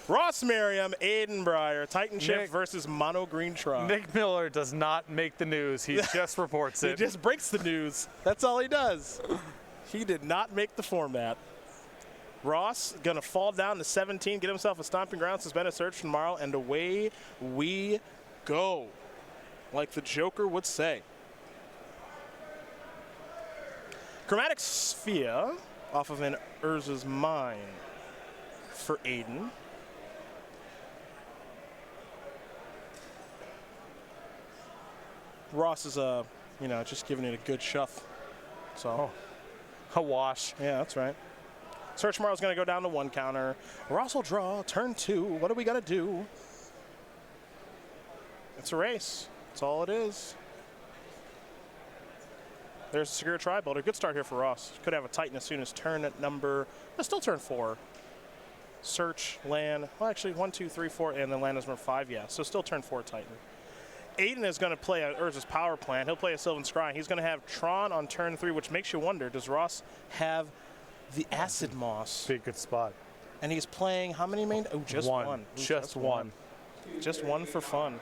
Ross Meriam, Aiden Brier, Titan Shift versus Mono Green Tron. Nick Miller does not make the news. He just reports it. He just breaks the news. That's all he does. He did not make the format. Ross going to fall down to 17, get himself a stomping ground, suspend a search tomorrow, and away we go, like the Joker would say. Chromatic Sphere off of an Urza's Mine for Aiden. Ross is, just giving it a good shove. So, a wash. Yeah, that's right. Search tomorrow is going to go down to 1 counter. Ross will draw, turn 2. What do we got to do? It's a race. That's all it is. There's a Secure Tri-Builder. Good start here for Ross. Could have a Titan as soon as turn at number, still turn 4. Search, land, well actually 1, 2, 3, 4, and then land is number 5, yeah. So still turn 4 Titan. Aiden is going to play Urza's Power Plant. He'll play a Sylvan Scry. He's going to have Tron on turn 3, which makes you wonder, does Ross have the Acid Moss? Be a good spot. And he's playing how many main? Oh, just one. Ooh, just one. Just one for fun.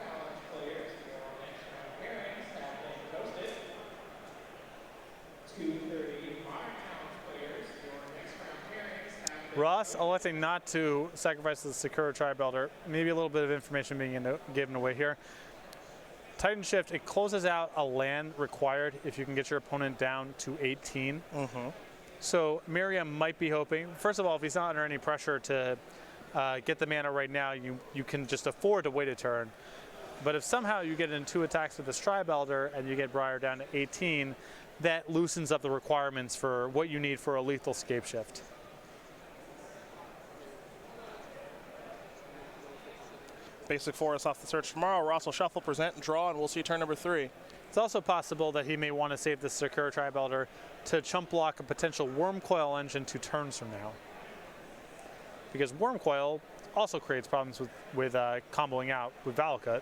Ross electing not to sacrifice the Sakura Tri-Builder. Maybe a little bit of information being given away here. Titan Shift, it closes out a land required if you can get your opponent down to 18. So Meriam might be hoping, first of all, if he's not under any pressure to get the mana right now, you can just afford to wait a turn. But if somehow you get in 2 attacks with this Tri-Builder and you get Brier down to 18, that loosens up the requirements for what you need for a lethal Scape Shift. Basic Forest off the search tomorrow. Ross will shuffle, present, and draw, and we'll see turn number 3. It's also possible that he may want to save the Sakura Tri-Builder to chump block a potential Wormcoil engine 2 turns from now. Because Wormcoil also creates problems with comboing out with Valakut.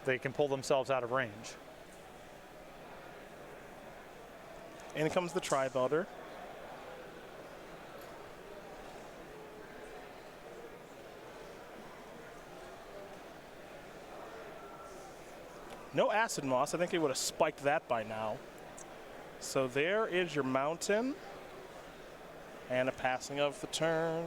They can pull themselves out of range. In comes the Tri-Builder. No Acid Moss. I think he would have spiked that by now. So there is your mountain. And a passing of the turn.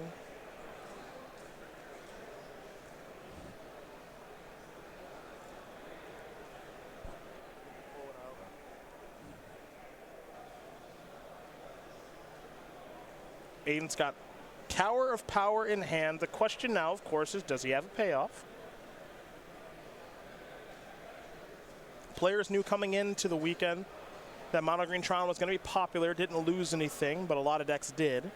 Aiden's got Tower of Power in hand. The question now, of course, is does he have a payoff? Players knew coming into the weekend that Mono Green Tron was going to be popular, didn't lose anything, but a lot of decks did.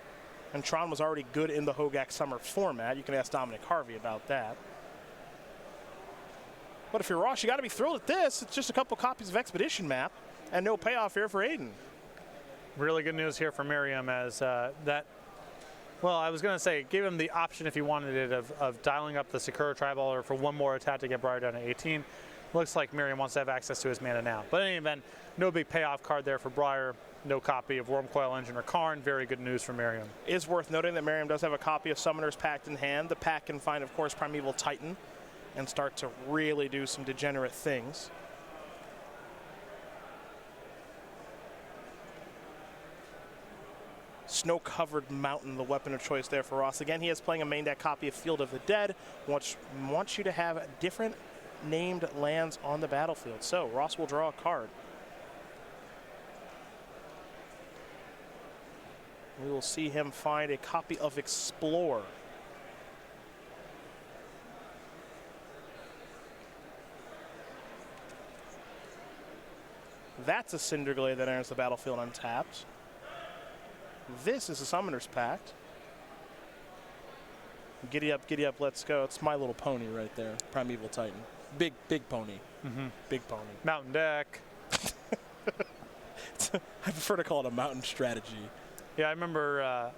And Tron was already good in the Hogak Summer format. You can ask Dominic Harvey about that. But if you're Ross, you got to be thrilled at this. It's just a couple copies of Expedition Map and no payoff here for Aiden. Really good news here for Meriam as well, I was going to say, give him the option if he wanted it of dialing up the Sakura Tri-Builder for 1 more attack to get Brier down to 18. Looks like Meriam wants to have access to his mana now. But in any event, no big payoff card there for Brier. No copy of Wormcoil Engine or Karn. Very good news for Meriam. It is worth noting that Meriam does have a copy of Summoner's Pact in hand. The pack can find, of course, Primeval Titan and start to really do some degenerate things. Snow-covered mountain, the weapon of choice there for Ross. Again, he is playing a main deck copy of Field of the Dead, which wants you to have different named lands on the battlefield. So Ross will draw a card. We will see him find a copy of Explore. That's a Cinderglade that enters the battlefield untapped. This is a Summoner's Pact. Giddy up, let's go. It's My Little Pony right there. Primeval Titan. Big pony. Big pony. Mountain deck. I prefer to call it a mountain strategy. Yeah, I remember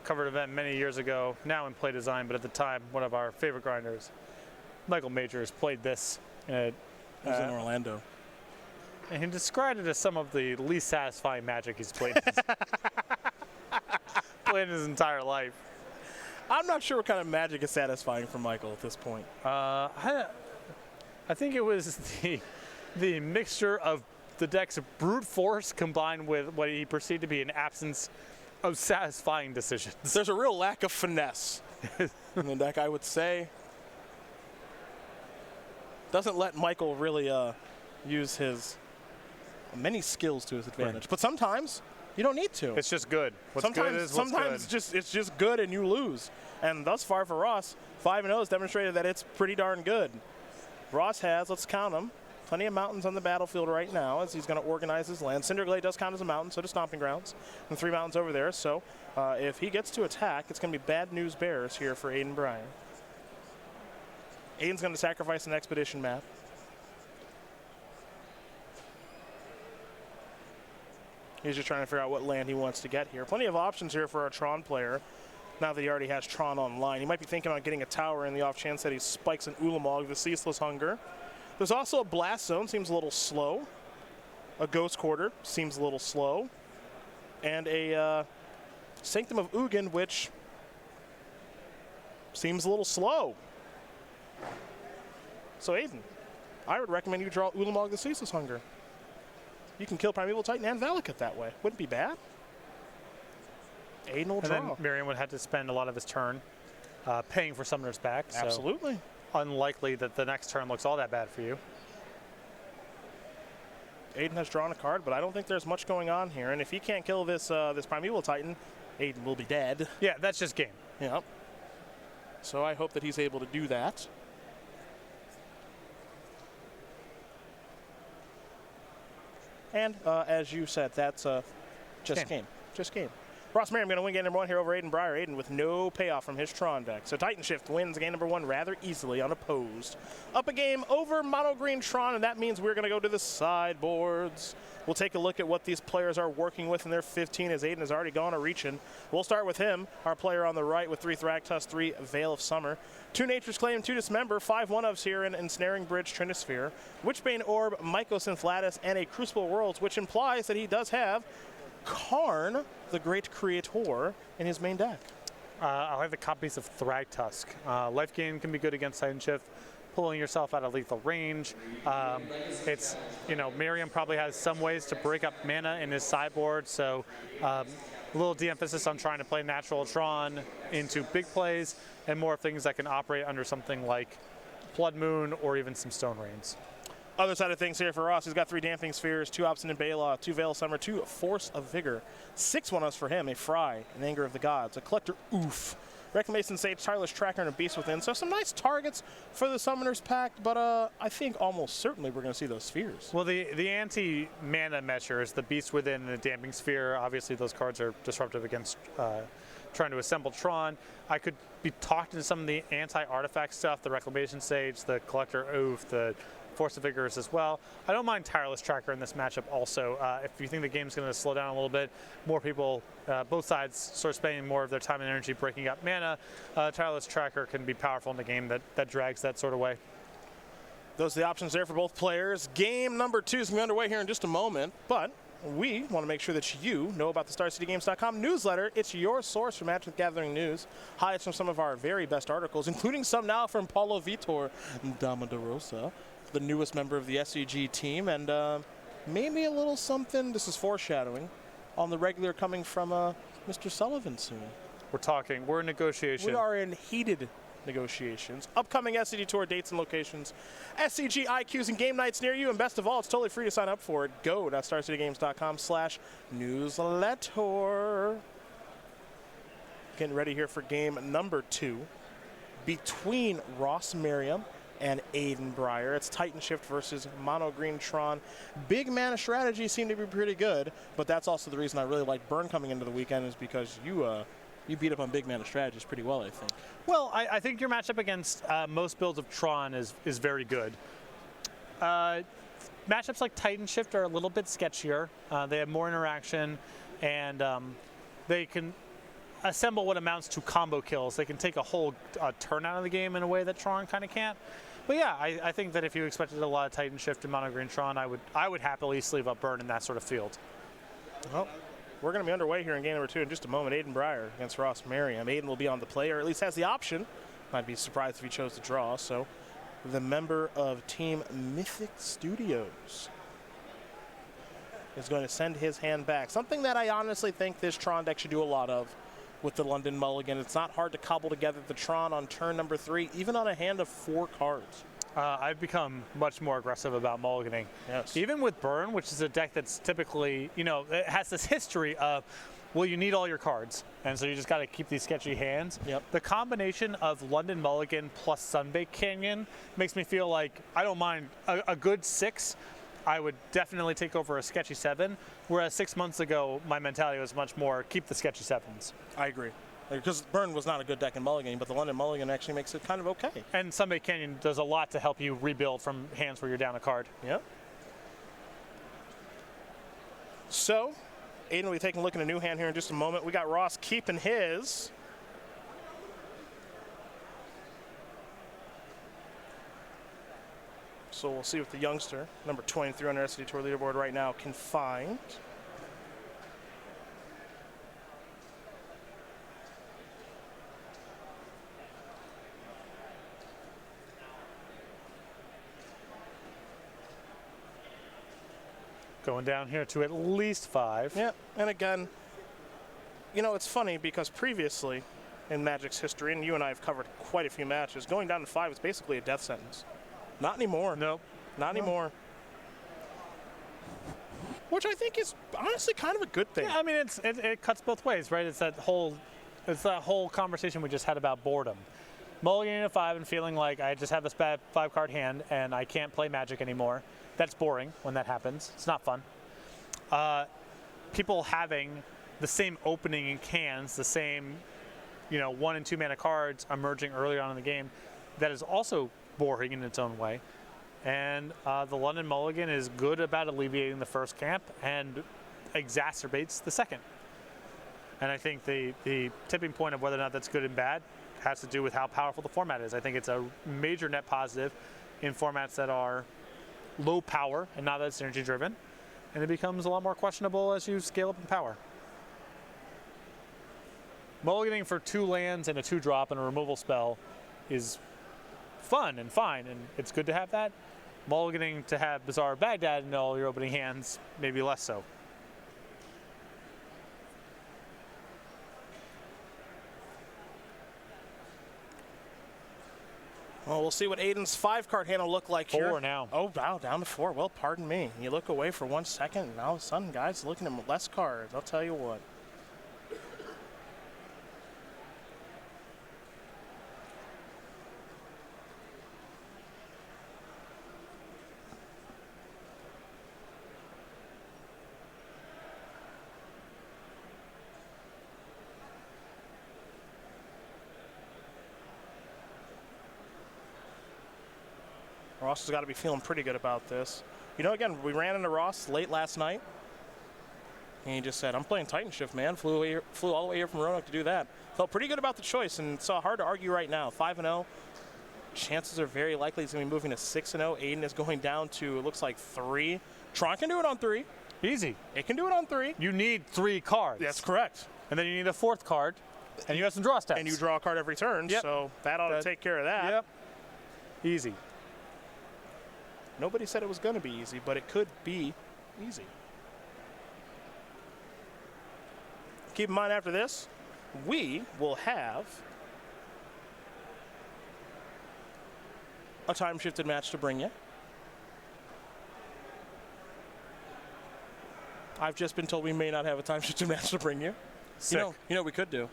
covered an event many years ago, now in Play Design, but at the time, one of our favorite grinders, Michael Majors, played this. It was in Orlando. And he described it as some of the least satisfying Magic he's played in his entire life. I'm not sure what kind of magic is satisfying for Michael at this point. I think it was the mixture of the deck's brute force combined with what he perceived to be an absence of satisfying decisions. There's a real lack of finesse in the deck, I would say. Doesn't let Michael really use his many skills to his advantage. Right. But sometimes you don't need to. It's just good. What's good is what's sometimes good. it's just good and you lose. And thus far for Ross, 5-0 has demonstrated that it's pretty darn good. Ross has, let's count them, plenty of mountains on the battlefield right now as he's going to organize his land. Cinderglade does count as a mountain, so does Stomping Grounds, and 3 mountains over there. So if he gets to attack, it's going to be bad news bears here for Aiden Brier. Aiden's going to sacrifice an expedition map. He's just trying to figure out what land he wants to get here. Plenty of options here for a Tron player, now that he already has Tron online. He might be thinking about getting a tower in the off chance that he spikes an Ulamog, the Ceaseless Hunger. There's also a Blast Zone, seems a little slow. A Ghost Quarter, seems a little slow. And a Sanctum of Ugin, which seems a little slow. So Aiden, I would recommend you draw Ulamog, the Ceaseless Hunger. You can kill Primeval Titan and Valakut that way. Wouldn't be bad. Aiden will draw. And then Meriam would have to spend a lot of his turn paying for summoners back. Absolutely. So unlikely that the next turn looks all that bad for you. Aiden has drawn a card, but I don't think there's much going on here. And if he can't kill this this Primeval Titan, Aiden will be dead. Yeah, that's just game. Yep. So I hope that he's able to do that. And as you said, that's just game. Just game. Ross Meriam going to win game number 1 here over Aiden Brier. Aiden with no payoff from his Tron deck. So Titan Shift wins game number 1 rather easily, unopposed. Up a game over Mono Green Tron, and that means we're going to go to the sideboards. We'll take a look at what these players are working with in their 15 as Aiden has already gone a reaching. We'll start with him, our player on the right with 3 Thragtusk, 3 Veil of Summer, 2 Nature's Claim, 2 Dismember, 5 1-ofs here in Ensnaring Bridge, Trinisphere, Witchbane Orb, Mycosynth Lattice, and a Crucible Worlds, which implies that he does have Karn, the Great Creator, in his main deck. I like the copies of Thragtusk. Life gain can be good against Titan Shift, pulling yourself out of lethal range. It's, Meriam probably has some ways to break up mana in his sideboard, so a little de-emphasis on trying to play natural Tron into big plays, and more things that can operate under something like Blood Moon or even some Stone Rains. Other side of things here for Ross, he's got 3 Damping Spheres, 2 Obstinate Baloth, 2 Veil of Summer, 2 Force of Vigor, 6 1-ofs for him, a Fry, an Anger of the Gods, a Collector Oof, Reclamation Sage, Tireless Tracker, and a Beast Within. So some nice targets for the Summoners pack, but I think almost certainly we're going to see those Spheres. Well, the anti-mana measures, the Beast Within and the Damping Sphere, obviously those cards are disruptive against trying to assemble Tron. I could be talking to some of the anti-artifact stuff, the Reclamation Sage, the Collector Oof, the Force of Vigors as well. I don't mind Tireless Tracker in this matchup also. If you think the game's going to slow down a little bit, more people, both sides start spending more of their time and energy breaking up mana, Tireless Tracker can be powerful in the game that drags that sort of way. Those are the options there for both players. Game number 2 is going to be underway here in just a moment, but we want to make sure that you know about the StarCityGames.com newsletter. It's your source for Magic Gathering news. Highlights from some of our very best articles, including some now from Paulo Vitor Damaderosa, the newest member of the SCG team, and maybe a little something, this is foreshadowing, on the regular coming from Mr. Sullivan soon. We're in negotiation. We are in heated negotiations. Upcoming SCG Tour dates and locations, SCG IQs and game nights near you, and best of all, it's totally free to sign up for it. Go to StarCityGames.com/newsletter. Getting ready here for game number 2 between Ross Meriam and Aiden Brier. It's Titan Shift versus Mono Green Tron. Big mana strategy seemed to be pretty good, but that's also the reason I really like Burn coming into the weekend, is because you beat up on big mana strategies pretty well, I think. Well, I think your matchup against most builds of Tron is very good. Matchups like Titan Shift are a little bit sketchier. They have more interaction, and they can assemble what amounts to combo kills. They can take a whole turn out of the game in a way that Tron kind of can't. But yeah, I think that if you expected a lot of Titan Shift in Mono Green Tron, I would happily sleeve up Burn in that sort of field. Well, we're going to be underway here in game number 2 in just a moment. Aiden Brier against Ross Meriam. Aiden will be on the play, or at least has the option. I'd be surprised if he chose to draw. So the member of Team Mythic Studios is going to send his hand back. Something that I honestly think this Tron deck should do a lot of with the London Mulligan. It's not hard to cobble together the Tron on turn number 3, even on a hand of 4 cards. I've become much more aggressive about mulliganing. Yes. Even with Burn, which is a deck that's typically, you know, it has this history of, well, you need all your cards, and so you just got to keep these sketchy hands. Yep. The combination of London Mulligan plus Sunbaked Canyon makes me feel like I don't mind a good 6. I would definitely take over a sketchy 7, whereas 6 months ago, my mentality was much more keep the sketchy 7s. I agree. Because Burn was not a good deck in Mulligan, but the London Mulligan actually makes it kind of okay. And Sunbaked Canyon does a lot to help you rebuild from hands where you're down a card. Yep. So, Aiden will be taking a look at a new hand here in just a moment. We got Ross keeping his. So we'll see what the youngster, number 23 on our SCD Tour leaderboard right now, can find. Going down here to at least 5. Yeah, and again, you know, it's funny because previously in Magic's history, and you and I have covered quite a few matches, going down to 5 is basically a death sentence. Not anymore. Nope. Not anymore. Which I think is honestly kind of a good thing. Yeah, I mean, it cuts both ways, right? It's that whole conversation we just had about boredom. Mulliganing a 5 and feeling like I just have this bad 5-card hand and I can't play Magic anymore. That's boring when that happens. It's not fun. People having the same opening in cans, the same, you know, 1 and 2 mana cards emerging early on in the game, that is also boring in its own way. And the London Mulligan is good about alleviating the first camp and exacerbates the second. And I think the tipping point of whether or not that's good and bad has to do with how powerful the format is. I think it's a major net positive in formats that are low power and not that synergy driven, and it becomes a lot more questionable as you scale up in power. Mulliganing for 2 lands and a 2-drop and a removal spell is fun and fine, and it's good to have that. Mulliganing to have Bizarre Baghdad in all your opening hands, maybe less so. Well, we'll see what Aiden's 5-card hand will look like here. 4 now. Oh, wow, down to 4. Well, pardon me. You look away for 1 second, and all of a sudden, guys, looking at less cards. I'll tell you what. Ross has got to be feeling pretty good about this. You know, again, we ran into Ross late last night, and he just said, I'm playing Titan Shift, man. Flew all the way here from Roanoke to do that. Felt pretty good about the choice, and it's hard to argue right now. 5-0. Chances are very likely he's going to be moving to 6-0. Aiden is going down to, it looks like 3. Tron can do it on 3. Easy. It can do it on 3. You need 3 cards. That's correct. And then you need a 4th card, and you have some draw stats. And you draw a card every turn, Yep. so that ought to take care of that. Yep. Easy. Nobody said it was going to be easy, but it could be easy. Keep in mind after this, we will have a time-shifted match to bring you. I've just been told we may not have a time-shifted match to bring you. Sick. You know what we could do?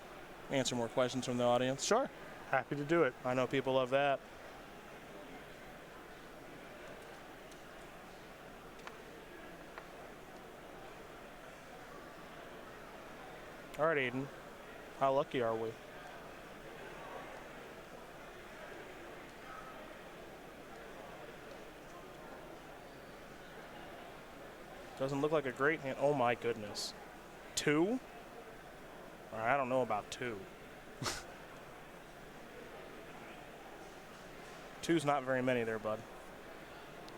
Answer more questions from the audience. Sure. Happy to do it. I know people love that. All right, Aiden. How lucky are we? Doesn't look like a great hand. Oh, my goodness. 2? All right, I don't know about 2. 2's not very many there, bud.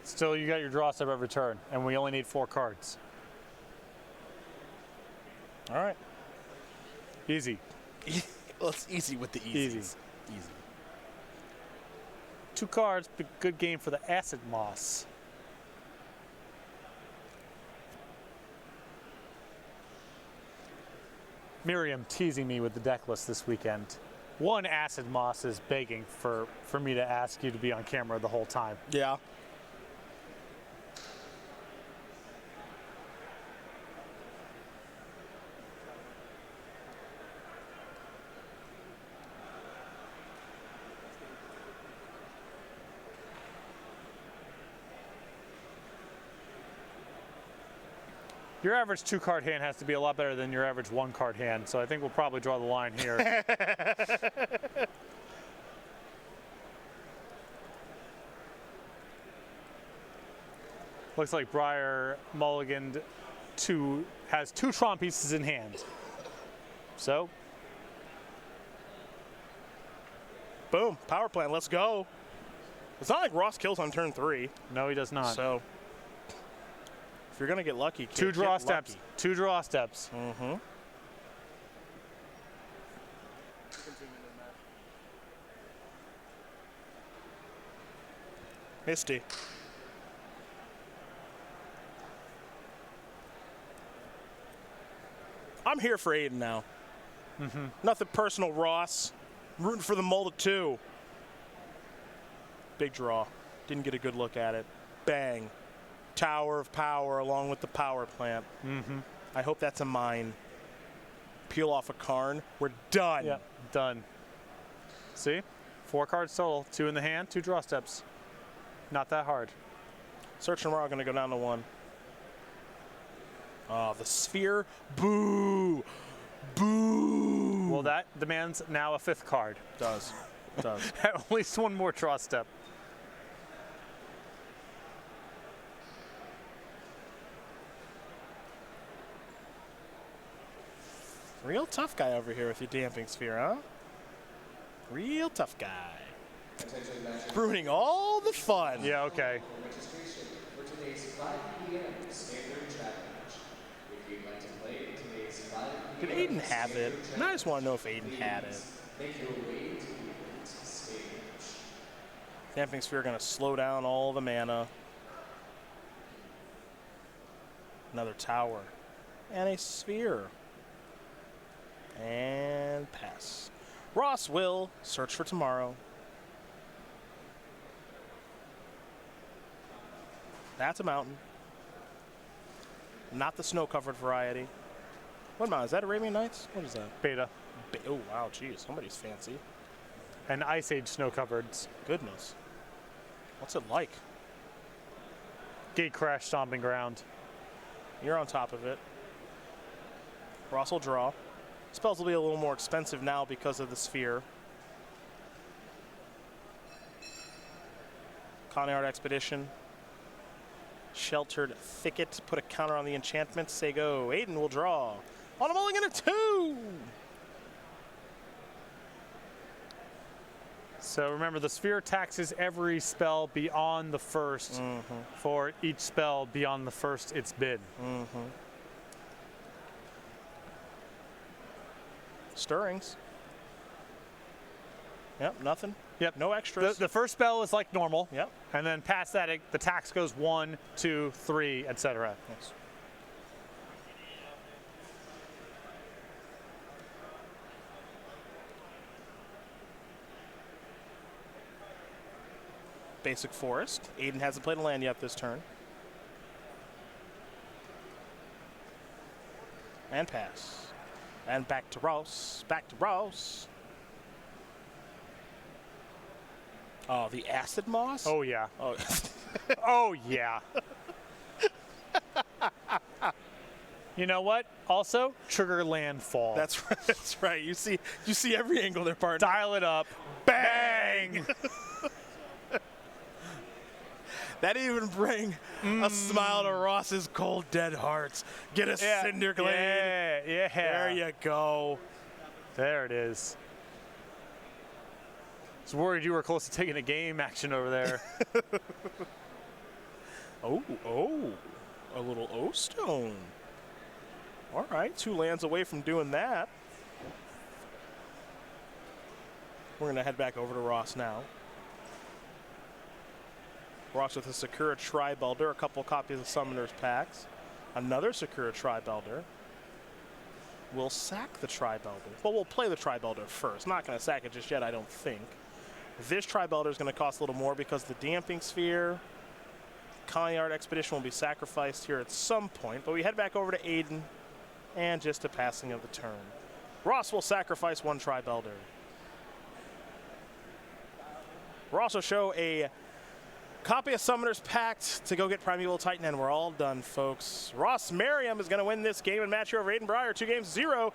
Still, you got your draw step every turn, and we only need 4 cards. All right. Easy. Well, it's easy with the easies. Easy. 2 cards, but good game for the Acid Moss. Meriam teasing me with the deck list this weekend. One Acid Moss is begging for me to ask you to be on camera the whole time. Yeah. Your average 2-card hand has to be a lot better than your average 1-card hand, so I think we'll probably draw the line here. Looks like Brier mulliganed has 2 Tron pieces in hand. So, Boom. Power plant. Let's go. It's not like Ross kills on turn 3. no, he does not. So, if you're going to get lucky, 2 draw steps. 2 draw steps. Mm-hmm. Misty. I'm here for Aiden now. Mm-hmm. Nothing personal, Ross. I'm rooting for the mold of 2. Big draw. Didn't get a good look at it. Bang. Tower of Power along with the power plant. Mm-hmm. I hope that's a mine. Peel off a Karn. We're done. Yeah, done. See? 4 cards total. 2 in the hand, 2 draw steps. Not that hard. Search and Raw going to go down to 1. Oh, the sphere. Boo. Boo. Well, that demands now a 5th card. Does. Does. At least 1 more draw step. Real tough guy over here with your damping sphere, huh? Real tough guy. Ruining all the fun. Yeah, okay. Registration for today's 5 p.m. standard trap match. If you'd like to play in today's 5 Did p.m. Aiden have it? And I just want to know if Aiden had it. make your way to the event stage. Damping sphere going to slow down all the mana. Another tower. And a sphere. And pass. Ross will search for tomorrow. That's a mountain. Not the snow-covered variety. What mountain? Is that Arabian Nights? What is that? Beta. Oh, wow, geez. Somebody's fancy. And Ice Age snow covereds. Goodness. What's it like? Gate crash stomping ground. You're on top of it. Ross will draw. Spells will be a little more expensive now because of the sphere. Coneyard Expedition. Sheltered Thicket. Put a counter on the enchantment. Say go. Aiden will draw. On a mulligan of 2! So remember, the sphere taxes every spell beyond the first. For each spell beyond the first, it's bid. Stirrings. Yep, nothing. Yep. No extras. The first spell is like normal. Yep. And then past that, the tax goes 1, 2, 3, etc. Yes. Basic Forest. Aiden hasn't played a land yet this turn. And pass. And back to Ross. Back to Ross. Oh, the Acid Moss? Oh, yeah. Oh. Oh, yeah. You know what? Also, trigger landfall. That's right. That's right. You see every angle there, partner. Dial it up. Bang! That even bring a smile to Ross's cold, dead hearts. Get a Cinder Glade. Yeah. There you go. There it is. I was worried you were close to taking a game action over there. Oh, a little O-Stone. All right, 2 lands away from doing that. We're going to head back over to Ross now. Ross with a Sakura Tri-Belder, a couple copies of Summoner's Packs. Another Sakura Tri-Belder. We'll sack the Tri-Belder. Well, we'll play the Tri-Belder first. Not going to sack it just yet, I don't think. This Tri-Belder is going to cost a little more because the Damping Sphere, Kanyard Expedition will be sacrificed here at some point. But we head back over to Aiden, and just a passing of the turn. Ross will sacrifice 1 Tri-Belder. We'll also show a copy of Summoner's Pact to go get Primeval Titan, and we're all done, folks. Ross Meriam is going to win this game and match here over Aiden Brier, 2 games to 0.